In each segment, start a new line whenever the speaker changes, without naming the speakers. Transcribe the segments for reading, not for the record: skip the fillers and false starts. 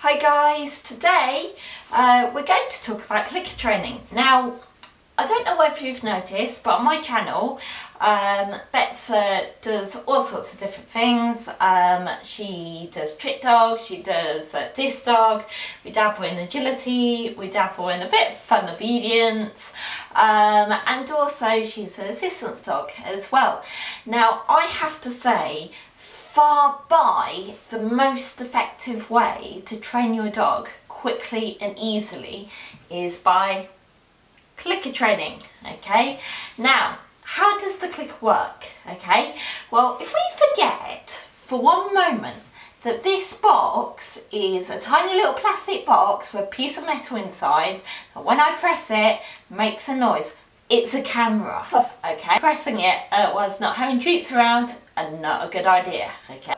Hi guys, today we're going to talk about clicker training. Now, I don't know if you've noticed, but on my channel, Betsy does all sorts of different things. She does trick dog, she does disc dog, we dabble in agility, we dabble in a bit of fun obedience, and also she's an assistance dog as well. Now, I have to say, far by the most effective way to train your dog quickly and easily is by clicker training. Okay, now how does the clicker work? Okay, well, if we forget for one moment that this box is a tiny little plastic box with a piece of metal inside, and when I press it makes a noise, it's a camera. Okay, pressing it whilst not having treats around, not a good idea. Okay,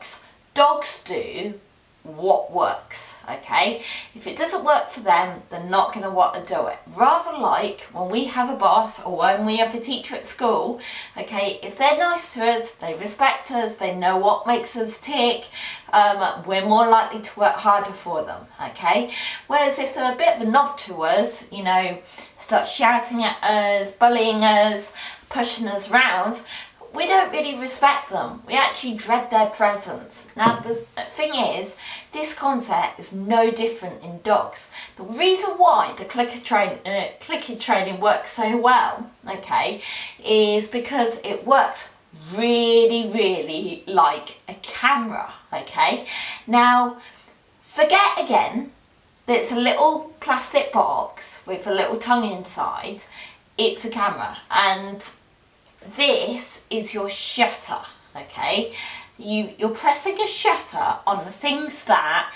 dogs do what works. Okay, if it doesn't work for them, they're not going to want to do it. Rather like when we have a boss or when we have a teacher at school, okay, if they're nice to us, they respect us, they know what makes us tick, we're more likely to work harder for them. Okay, whereas if they're a bit of a knob to us, you know, start shouting at us, bullying us, pushing us around, we don't really respect them. We actually dread their presence. Now, the thing is, this concept is no different in dogs. The reason why the clicker training works so well, okay, is because it works really like a camera. Okay, now forget again that it's a little plastic box with a little tongue inside. It's a camera, and this is your shutter. Okay, you're pressing a shutter on the things that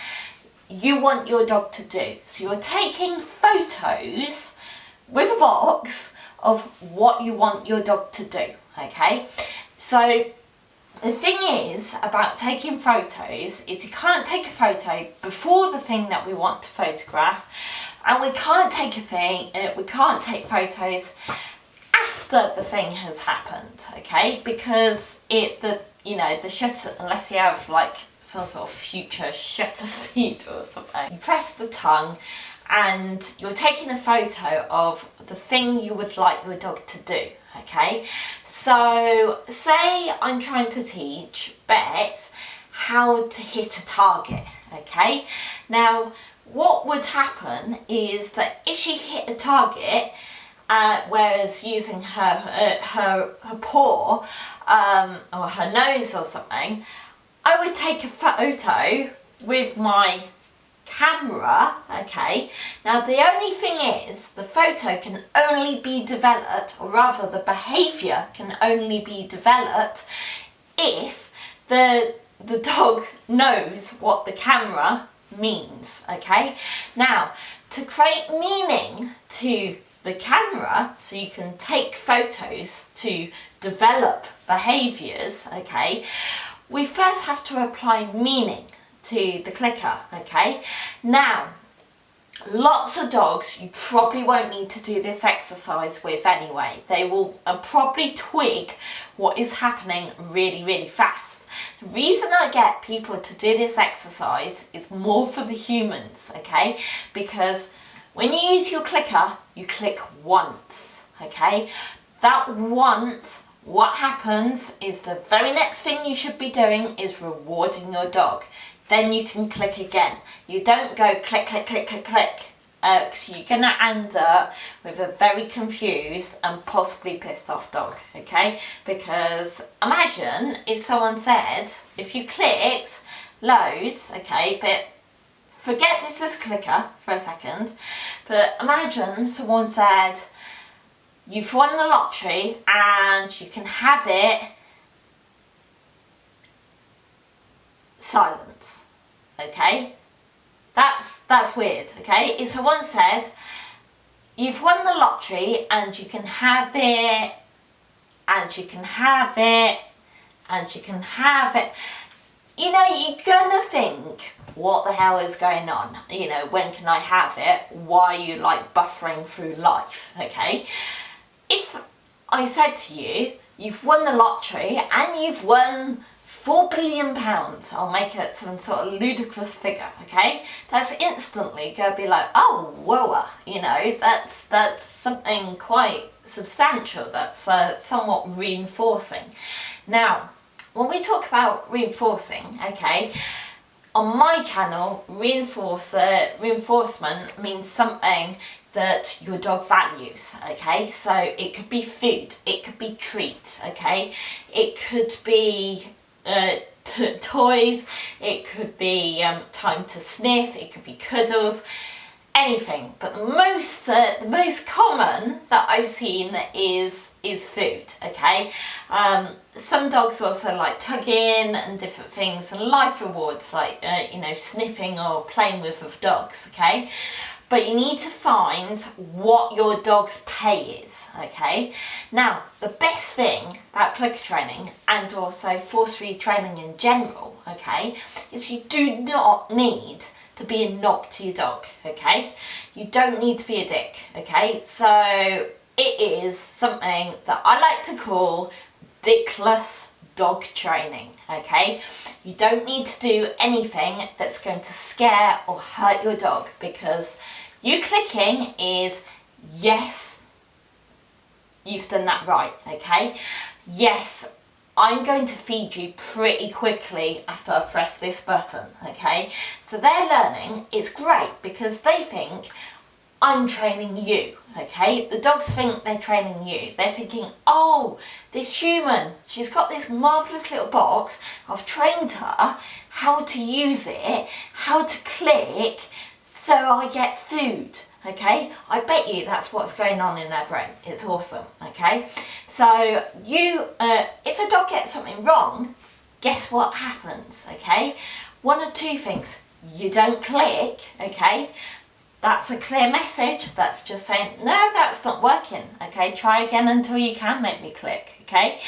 you want your dog to do. So you're taking photos with a box of what you want your dog to do. Okay, so the thing is about taking photos is you can't take a photo before the thing that we want to photograph, and we can't take photos after the thing has happened. Okay, because the shutter, unless you have like some sort of future shutter speed or something, you press the tongue and you're taking a photo of the thing you would like your dog to do. Okay, so say I'm trying to teach Bet how to hit a target. Okay, now what would happen is that if she hit a target, whereas using her paw or her nose or something, I would take a photo with my camera. Okay, now the only thing is the photo can only be developed, or rather the behaviour can only be developed if the dog knows what the camera means. Okay, now to create meaning to the camera, so you can take photos to develop behaviours, okay, we first have to apply meaning to the clicker. Okay, now lots of dogs you probably won't need to do this exercise with anyway. They will probably twig what is happening really fast. The reason I get people to do this exercise is more for the humans, okay, because when you use your clicker, you click once. Okay, that once, what happens is the very next thing you should be doing is rewarding your dog. Then you can click again. You don't go click, because you're going to end up with a very confused and possibly pissed off dog. Okay, because imagine if someone said, if you clicked loads, okay, but forget this is clicker for a second, but imagine someone said, you've won the lottery and you can have it, silence. Okay, that's weird. Okay, if someone said, you've won the lottery and you can have it, and you can have it, and you can have it, you know, you're gonna think, what the hell is going on? You know, when can I have it? Why are you like buffering through life? Okay, if I said to you, you've won the lottery and you've won £4 billion, I'll make it some sort of ludicrous figure, okay? That's instantly going to be like, oh, whoa, you know, that's something quite substantial, that's somewhat reinforcing. Now, when we talk about reinforcing, okay, on my channel, reinforcement means something that your dog values, okay? So it could be food, it could be treats, okay? It could be toys, it could be time to sniff, it could be cuddles, anything. But the most common that I've seen is food, okay? Some dogs also like tugging and different things, and life rewards like you know, sniffing or playing with other dogs, okay? But you need to find what your dog's pay is, okay? Now, the best thing about clicker training, and also force-free training in general, okay, is you do not need to be a knob to your dog, okay? You don't need to be a dick, okay? So it is something that I like to call dickless dog training, okay? You don't need to do anything that's going to scare or hurt your dog, because you clicking is, yes, you've done that right, okay? Yes, I'm going to feed you pretty quickly after I've pressed this button, okay? So they're learning, it's great, because they think I'm training you, okay? The dogs think they're training you. They're thinking, oh, this human, she's got this marvellous little box. I've trained her how to use it, how to click, so I get food, okay? I bet you that's what's going on in their brain. It's awesome, okay? So you, if a dog gets something wrong, guess what happens, okay? One of two things. You don't click, okay? That's a clear message. That's just saying, no, that's not working, okay? Try again until you can make me click, okay?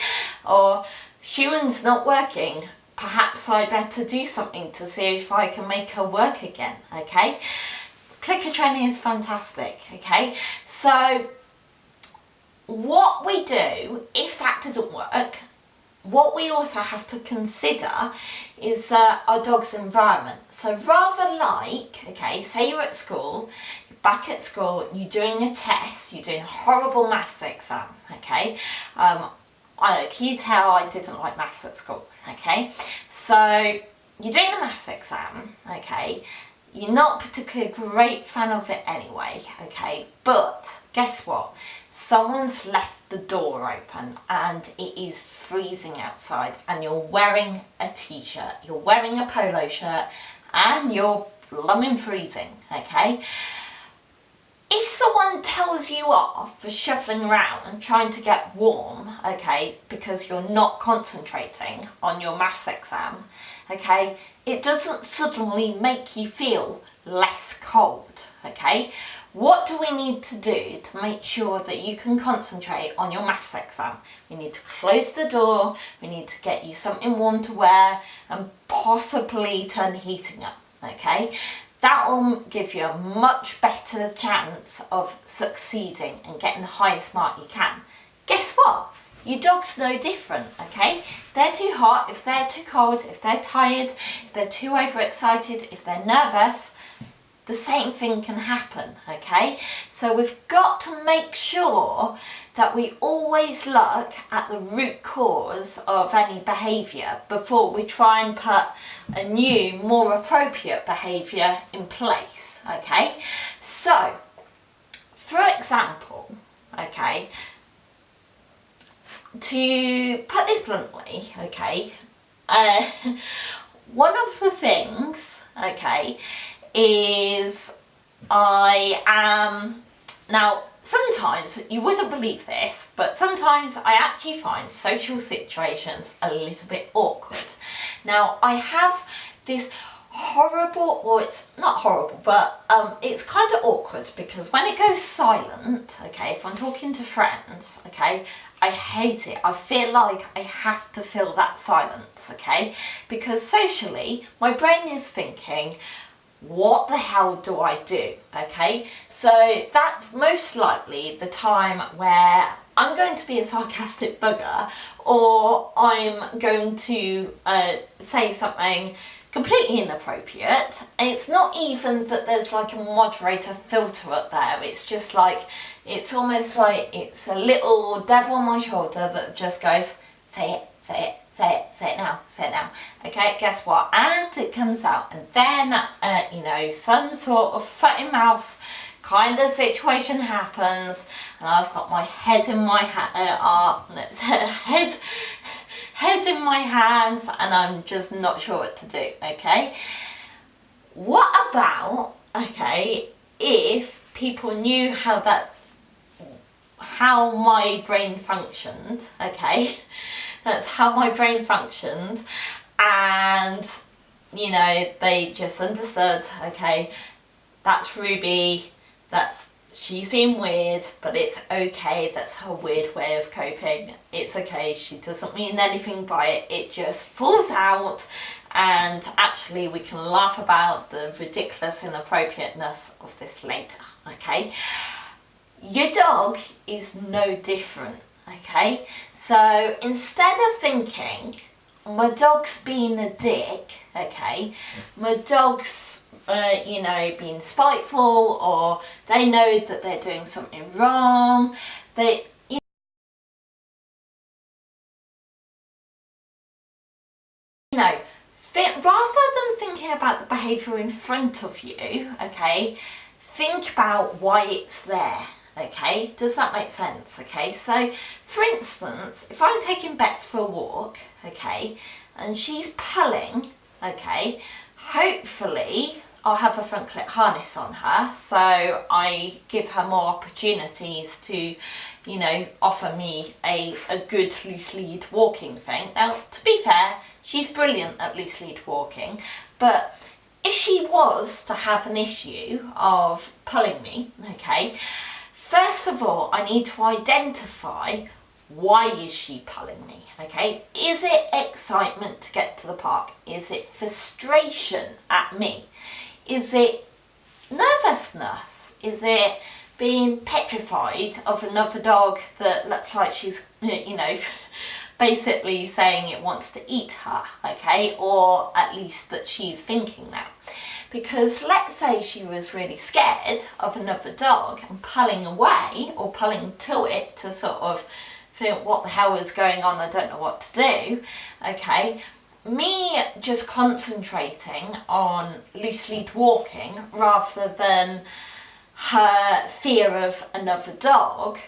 Or human's not working. Perhaps I better do something to see if I can make her work again, okay? Clicker training is fantastic, okay? So what we do, if that doesn't work, what we also have to consider is our dog's environment. So rather like, okay, say you're at school, you're back at school, you're doing a test, you're doing a horrible maths exam, okay? Can you tell I didn't like maths at school, okay? So you're doing a maths exam, okay? You're not particularly a great fan of it anyway, okay? But guess what? Someone's left the door open and it is freezing outside, and you're wearing a t-shirt, you're wearing a polo shirt, and you're blooming freezing, okay? If someone tells you off for shuffling around and trying to get warm, okay, because you're not concentrating on your maths exam, okay, it doesn't suddenly make you feel less cold, okay? What do we need to do to make sure that you can concentrate on your maths exam? We need to close the door, we need to get you something warm to wear, and possibly turn heating up, okay? That will give you a much better chance of succeeding and getting the highest mark you can. Guess what? Your dog's no different, okay? If they're too hot, if they're too cold, if they're tired, if they're too overexcited, if they're nervous, the same thing can happen, okay? So we've got to make sure that we always look at the root cause of any behaviour before we try and put a new, more appropriate behaviour in place, okay? So, for example, okay, to put this bluntly, okay, one of the things, okay, is I am, now sometimes, you wouldn't believe this, but sometimes I actually find social situations a little bit awkward. Now I have this horrible, or it's not horrible, but it's kind of awkward, because when it goes silent, okay, if I'm talking to friends, okay, I hate it. I feel like I have to fill that silence, okay, because socially my brain is thinking, what the hell do I do, okay? So that's most likely the time where I'm going to be a sarcastic bugger, or I'm going to say something completely inappropriate. It's not even that there's like a moderator filter up there, it's just like, it's almost like it's a little devil on my shoulder that just goes, say it, say it, say it, say it now, say it now. Okay, guess what? And it comes out, and then, you know, some sort of foot in mouth kind of situation happens, and I've got my head in my head in my hands, and I'm just not sure what to do. Okay, what about, okay, if people knew how my brain functioned? Okay, that's how my brain functioned, and you know, they just understood, okay, that's Ruby, she's being weird, but it's okay, that's her weird way of coping, it's okay, she doesn't mean anything by it, it just falls out, and actually we can laugh about the ridiculous inappropriateness of this later. Okay, your dog is no different. Okay, so instead of thinking my dog's being a dick, okay, my dog's you know, being spiteful, or they know that they're doing something wrong, they, you know, rather than thinking about the behaviour in front of you, okay, think about why it's there. Okay, does that make sense? Okay, so for instance, if I'm taking Betsy for a walk, okay, and she's pulling, okay, hopefully I'll have a front clip harness on her, so I give her more opportunities to, you know, offer me a good loose lead walking thing. Now, to be fair, she's brilliant at loose lead walking, but if she was to have an issue of pulling me, okay, first of all, I need to identify, why is she pulling me? Okay, is it excitement to get to the park? Is it frustration at me? Is it nervousness? Is it being petrified of another dog that looks like she's, you know, basically saying it wants to eat her, okay, or at least that she's thinking that? Because let's say she was really scared of another dog and pulling away or pulling to it to sort of think, what the hell is going on, I don't know what to do, okay, me just concentrating on loose lead walking rather than her fear of another dog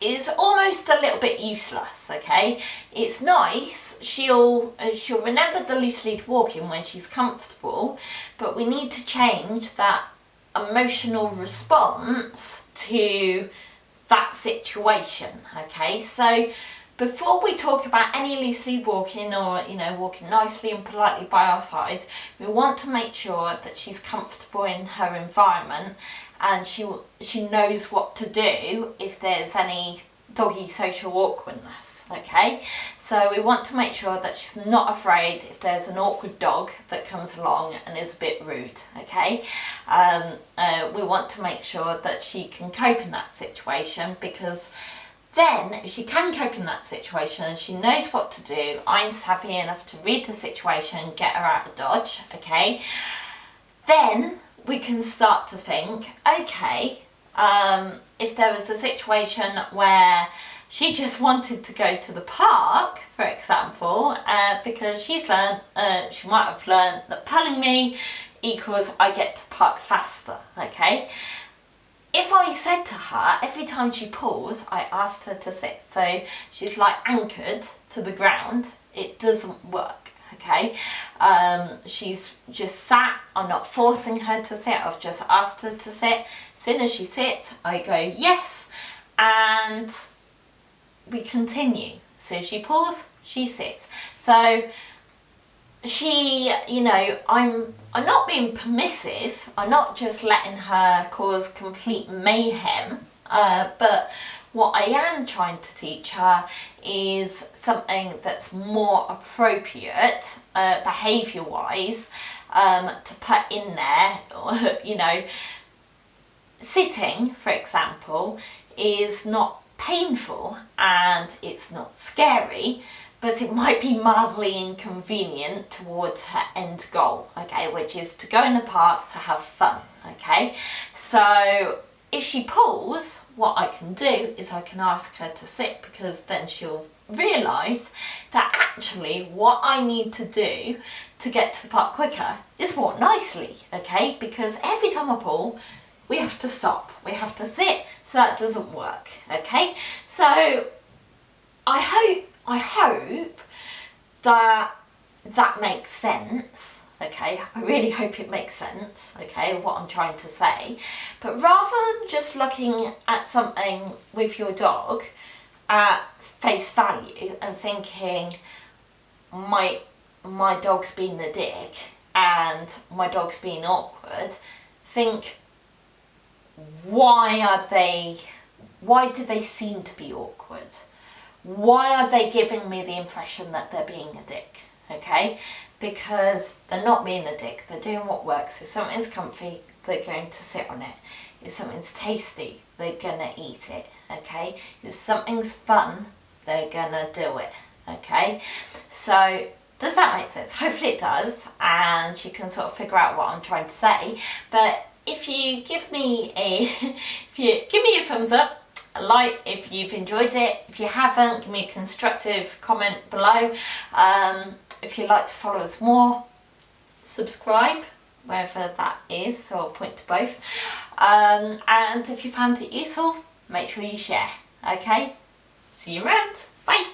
is almost a little bit useless. Okay, it's nice, she'll remember the loose lead walking when she's comfortable, but we need to change that emotional response to that situation. Okay, so before we talk about any loose lead walking, or, you know, walking nicely and politely by our side, we want to make sure that she's comfortable in her environment, and she knows what to do if there's any doggy social awkwardness. Okay, so we want to make sure that she's not afraid if there's an awkward dog that comes along and is a bit rude. Okay, we want to make sure that she can cope in that situation, because then if she can cope in that situation and she knows what to do, I'm savvy enough to read the situation and get her out of dodge. Okay, then we can start to think, okay, if there was a situation where she just wanted to go to the park, for example, because she's learned, she might have learned that pulling me equals I get to park faster. Okay, if I said to her, every time she pulls, I asked her to sit, so she's like anchored to the ground, it doesn't work. Okay, she's just sat, I'm not forcing her to sit, I've just asked her to sit. As soon as she sits, I go yes, and we continue. So she pulls, she sits. So she, you know, I'm not being permissive, I'm not just letting her cause complete mayhem, but what I am trying to teach her is something that's more appropriate behaviour wise to put in there. You know, sitting, for example, is not painful and it's not scary, but it might be mildly inconvenient towards her end goal, okay, which is to go in the park to have fun, okay. So if she pulls, what I can do is I can ask her to sit, because then she'll realise that actually what I need to do to get to the park quicker is walk nicely, okay, because every time I pull, we have to stop, we have to sit, so that doesn't work, okay. So I hope that that makes sense, okay. I really hope it makes sense, okay, what I'm trying to say. But rather than just looking at something with your dog at face value and thinking my dog's being a dick and my dog's being awkward, think, why do they seem to be awkward? Why are they giving me the impression that they're being a dick? Okay, because they're not being a dick, they're doing what works. If something's comfy, they're going to sit on it. If something's tasty, they're gonna eat it, okay? If something's fun, they're gonna do it, okay? So does that make sense? Hopefully it does, and you can sort of figure out what I'm trying to say. But if you give me a thumbs up, a like if you've enjoyed it. If you haven't, give me a constructive comment below. If you'd like to follow us more, subscribe, wherever that is, so I'll point to both. And if you found it useful, make sure you share, okay? See you around, bye!